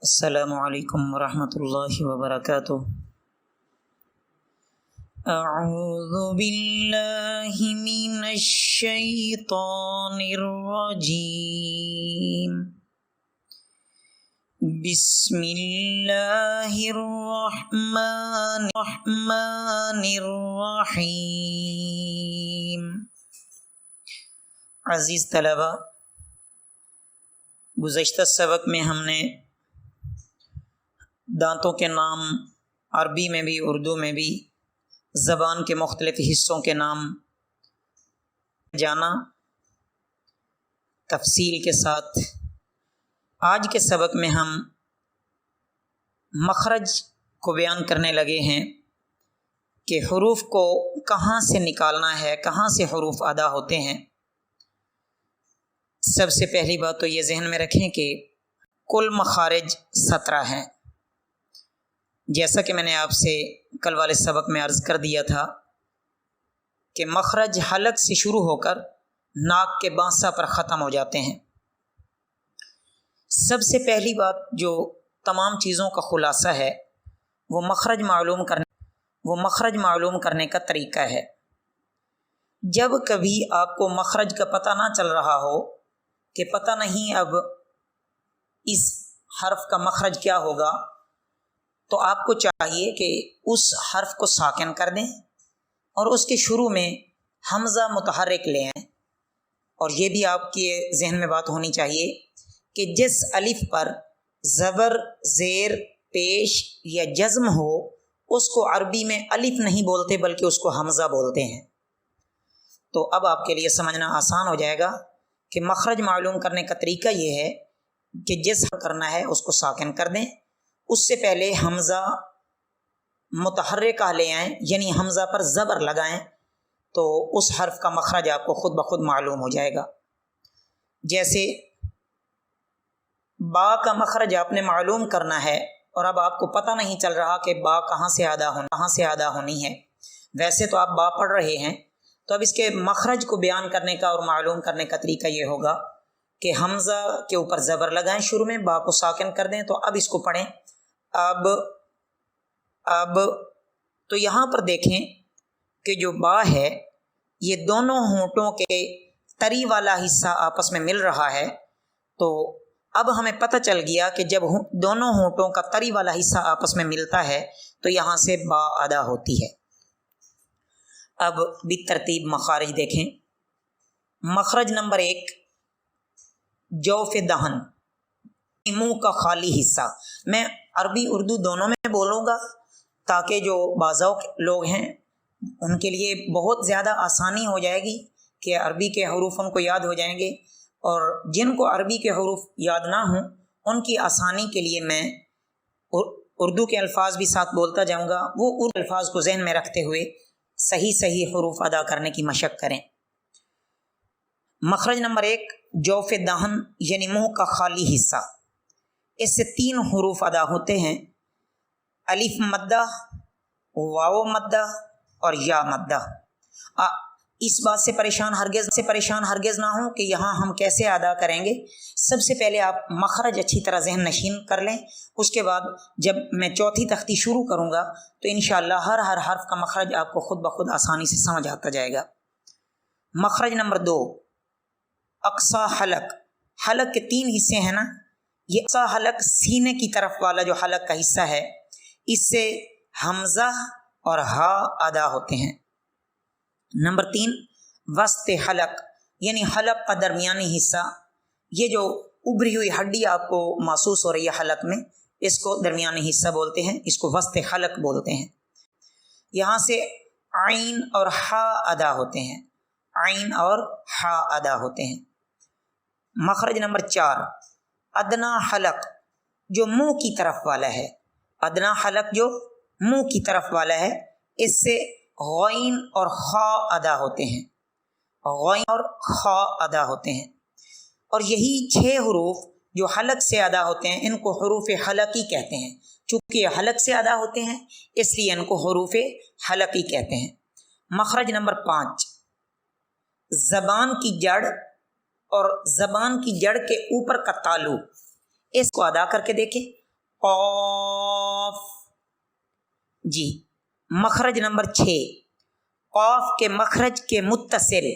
السلام علیکم ورحمۃ اللہ وبرکاتہ۔ اعوذ باللہ من الشیطان الرجیم، بسم اللہ الرحمن الرحیم۔ عزیز طلبہ، گزشتہ سبق میں ہم نے دانتوں کے نام عربی میں بھی اردو میں بھی زبان کے مختلف حصوں کے نام جانا تفصیل کے ساتھ۔ آج کے سبق میں ہم مخرج کو بیان کرنے لگے ہیں کہ حروف کو کہاں سے نکالنا ہے، کہاں سے حروف ادا ہوتے ہیں۔ سب سے پہلی بات تو یہ ذہن میں رکھیں کہ کل مخارج 17 ہیں، جیسا کہ میں نے آپ سے کل والے سبق میں عرض کر دیا تھا کہ مخرج حلق سے شروع ہو کر ناک کے بانسا پر ختم ہو جاتے ہیں۔ سب سے پہلی بات جو تمام چیزوں کا خلاصہ ہے وہ مخرج معلوم کرنے کا طریقہ ہے۔ جب کبھی آپ کو مخرج کا پتہ نہ چل رہا ہو کہ پتہ نہیں اب اس حرف کا مخرج کیا ہوگا، تو آپ کو چاہیے کہ اس حرف کو ساکن کر دیں اور اس کے شروع میں حمزہ متحرک لے آئیں۔ اور یہ بھی آپ کے ذہن میں بات ہونی چاہیے کہ جس الف پر زبر، زیر، پیش یا جزم ہو اس کو عربی میں الف نہیں بولتے بلکہ اس کو حمزہ بولتے ہیں۔ تو اب آپ کے لیے سمجھنا آسان ہو جائے گا کہ مخرج معلوم کرنے کا طریقہ یہ ہے کہ جس کرنا ہے اس کو ساکن کر دیں، اس سے پہلے حمزہ متحرکہ لے آئیں، یعنی حمزہ پر زبر لگائیں، تو اس حرف کا مخرج آپ کو خود بخود معلوم ہو جائے گا۔ جیسے با کا مخرج آپ نے معلوم کرنا ہے اور اب آپ کو پتہ نہیں چل رہا کہ با کہاں سے ادا ہونی ہے۔ ویسے تو آپ با پڑھ رہے ہیں، تو اب اس کے مخرج کو بیان کرنے کا اور معلوم کرنے کا طریقہ یہ ہوگا کہ حمزہ کے اوپر زبر لگائیں، شروع میں با کو ساکن کر دیں۔ تو اب اس کو پڑھیں اب تو یہاں پر دیکھیں کہ جو با ہے یہ دونوں ہونٹوں کے تری والا حصہ آپس میں مل رہا ہے۔ تو اب ہمیں پتہ چل گیا کہ جب دونوں ہونٹوں کا تری والا حصہ آپس میں ملتا ہے تو یہاں سے با ادا ہوتی ہے۔ اب بالترتیب مخارج دیکھیں۔ مخرج نمبر 1 جوف دہن، منہ کا خالی حصہ۔ میں عربی اردو دونوں میں بولوں گا تاکہ جو باذوق لوگ ہیں ان کے لیے بہت زیادہ آسانی ہو جائے گی کہ عربی کے حروف ان کو یاد ہو جائیں گے، اور جن کو عربی کے حروف یاد نہ ہوں ان کی آسانی کے لیے میں اردو کے الفاظ بھی ساتھ بولتا جاؤں گا، وہ اردو الفاظ کو ذہن میں رکھتے ہوئے صحیح حروف ادا کرنے کی مشق کریں۔ مخرج نمبر 1 جوف دہن یعنی منہ کا خالی حصہ، اس سے 3 حروف ادا ہوتے ہیں: الف مدہ، واو مدہ اور یا مدہ۔ اس بات سے پریشان ہرگز نہ ہوں کہ یہاں ہم کیسے ادا کریں گے۔ سب سے پہلے آپ مخرج اچھی طرح ذہن نشین کر لیں، اس کے بعد جب میں چوتھی تختی شروع کروں گا تو انشاءاللہ ہر حرف کا مخرج آپ کو خود بخود آسانی سے سمجھ آتا جائے گا۔ مخرج نمبر 2 اقصی حلق۔ حلق کے 3 حصے ہیں نا، یہ اقصی حلق سینے کی طرف والا جو حلق کا حصہ ہے، اس سے حمزہ اور ہا ادا ہوتے ہیں۔ نمبر 3 وسط حلق یعنی حلق کا درمیانی حصہ، یہ جو ابری ہوئی ہڈی آپ کو محسوس ہو رہی ہے حلق میں، اس کو درمیانی حصہ بولتے ہیں، اس کو وسط حلق بولتے ہیں۔ یہاں سے عین اور ہا ادا ہوتے ہیں، عین اور ہا ادا ہوتے ہیں۔ مخرج نمبر 4 ادنا حلق جو منہ کی طرف والا ہے، ادنا حلق جو منہ کی طرف والا ہے، اس سے غین اور خا ادا ہوتے ہیں، غین اور خا ادا ہوتے ہیں۔ اور یہی 6 حروف جو حلق سے ادا ہوتے ہیں ان کو حروف حلقی کہتے ہیں۔ چونکہ یہ حلق سے ادا ہوتے ہیں اس لیے ان کو حروف حلقی کہتے ہیں۔ مخرج نمبر 5 زبان کی جڑ اور زبان کی جڑ کے اوپر کا تالو، اس کو ادا کر کے دیکھیں۔ قاف. جی مخرج نمبر 6 قاف کے مخرج کے متصل،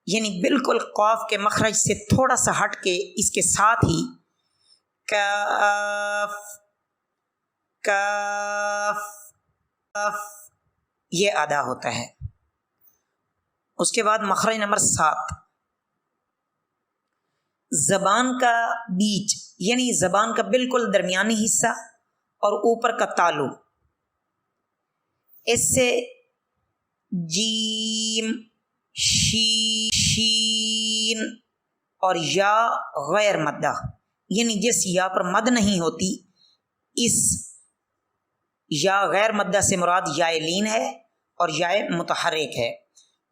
یعنی بالکل قاف کے مخرج سے تھوڑا سا ہٹ کے اس کے ساتھ ہی کاف کاف کاف یہ ادا ہوتا ہے. اس کے بعد مخرج نمبر 7 زبان کا بیچ، یعنی زبان کا بالکل درمیانی حصہ اور اوپر کا تالو، اس سے جیم شین اور یا غیر مدہ، یعنی جس یا پر مد نہیں ہوتی، اس یا غیر مدہ سے مراد یا لین ہے اور یا متحرک ہے.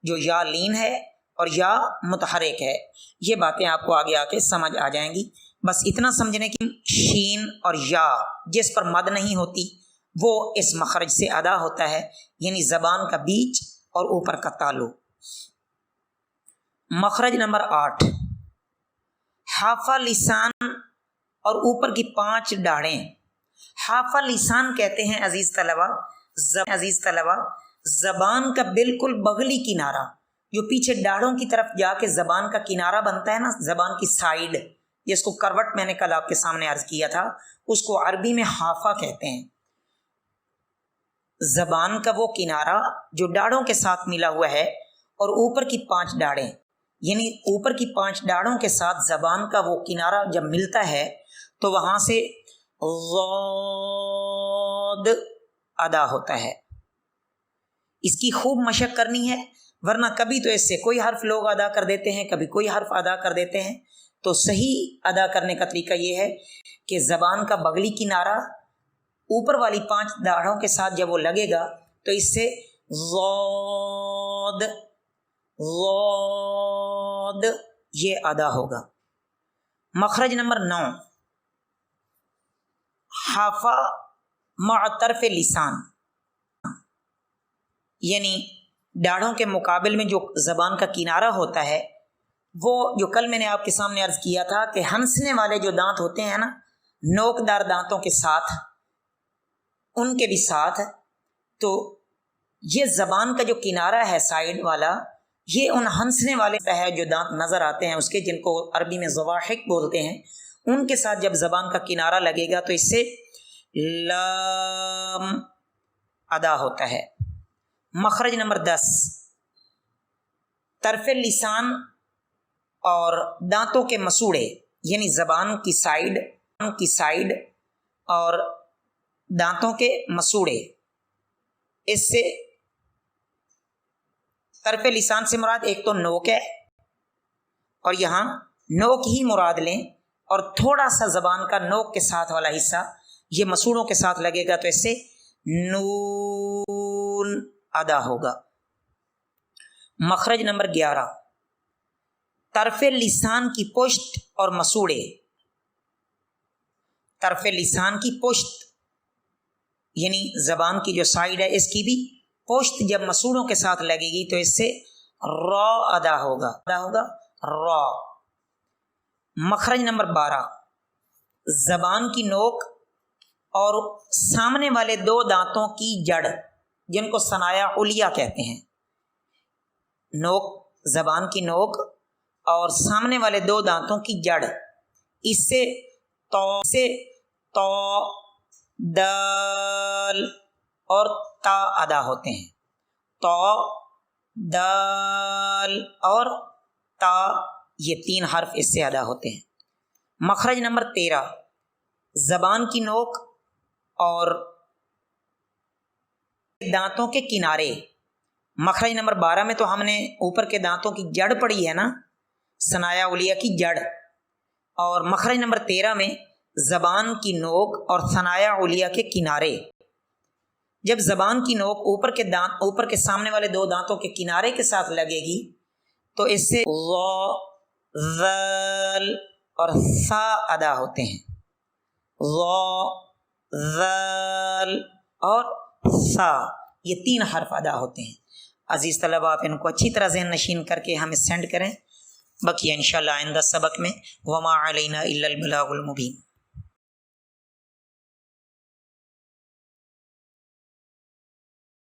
جو یا لین ہے اور یا متحرک ہے، یہ باتیں آپ کو آگے آ کے سمجھ آ جائیں گی. بس اتنا سمجھنے کی شین اور یا جس پر مد نہیں ہوتی وہ اس مخرج سے ادا ہوتا ہے، یعنی زبان کا بیچ اور اوپر کا تالو. مخرج نمبر 8 حافہ لسان اور اوپر کی 5 ڈاڑیں. حافہ لسان کہتے ہیں عزیز طلبہ زبان کا بالکل بغلی کنارہ، جو پیچھے ڈاڑوں کی طرف جا کے زبان کا کنارہ بنتا ہے نا، زبان کی سائیڈ، جس کو کروٹ میں نے کل آپ کے سامنے عرض کیا تھا، اس کو عربی میں حافہ کہتے ہیں. زبان کا وہ کنارہ جو ڈاڑوں کے ساتھ ملا ہوا ہے اور اوپر کی 5 ڈاڑیں، یعنی اوپر کی 5 ڈاڑوں کے ساتھ زبان کا وہ کنارہ جب ملتا ہے تو وہاں سے ضاد ادا ہوتا ہے. اس کی خوب مشق کرنی ہے، ورنہ کبھی تو اس سے کوئی حرف لوگ ادا کر دیتے ہیں، کبھی کوئی حرف ادا کر دیتے ہیں. تو صحیح ادا کرنے کا طریقہ یہ ہے کہ زبان کا بغلی کنارہ اوپر والی 5 داڑھوں کے ساتھ جب وہ لگے گا تو اس سے ضاد ضاد یہ ادا ہوگا. مخرج نمبر 9 حافہ مع طرف لسان، یعنی ڈاڑھوں کے مقابل میں جو زبان کا کنارہ ہوتا ہے، وہ جو کل میں نے آپ کے سامنے عرض کیا تھا کہ ہنسنے والے جو دانت ہوتے ہیں نا، نوک دار دانتوں کے ساتھ، ان کے بھی ساتھ، تو یہ زبان کا جو کنارہ ہے سائیڈ والا، یہ ان ہنسنے والے ہے جو دانت نظر آتے ہیں اس کے، جن کو عربی میں ضواحک بولتے ہیں، ان کے ساتھ جب زبان کا کنارہ لگے گا تو اس سے لام ادا ہوتا ہے. مخرج نمبر 10 طرف لسان اور دانتوں کے مسوڑے، یعنی زبان کی سائیڈ اور دانتوں کے مسوڑے، اس سے طرف لسان سے مراد ایک تو نوک ہے، اور یہاں نوک ہی مراد لیں، اور تھوڑا سا زبان کا نوک کے ساتھ والا حصہ یہ مسوڑوں کے ساتھ لگے گا تو اس سے نون ادا ہوگا. مخرج نمبر 11 طرف لسان کی پشت اور مسوڑے. طرف لسان کی پشت یعنی زبان کی جو سائیڈ ہے اس کی بھی پشت جب مسوڑوں کے ساتھ لگے گی تو اس سے را ادا ہوگا را. مخرج نمبر 12 زبان کی نوک اور سامنے والے 2 دانتوں کی جڑ، جن کو ثنایا علیہ کہتے ہیں. زبان کی نوک اور سامنے والے 2 دانتوں کی جڑ، اس سے تو دال اور تا ادا ہوتے ہیں. تو دال اور تا یہ 3 حرف اس سے ادا ہوتے ہیں. مخرج نمبر 13 زبان کی نوک اور دانتوں کے کنارے. مخرج نمبر 12 میں تو ہم نے اوپر کے دانتوں کی جڑ پڑھی ہے نا، ثنایا علیہ کی جڑ، اور مخرج نمبر 13 میں زبان کی نوک اور ثنایا علیہ کے کنارے. جب زبان کی نوک اوپر کے سامنے والے 2 دانتوں کے کنارے کے ساتھ لگے گی تو اس سے ذال اور سا ادا ہوتے ہیں. ذال اور سا یہ 3 حرف ادا ہوتے ہیں. عزیز طلبہ آپ ان کو اچھی طرح ذہن نشین کر کے ہمیں سینڈ کریں. بقیہ انشاءاللہ آئندہ سبق میں وما علینا الا البلاغ المبین.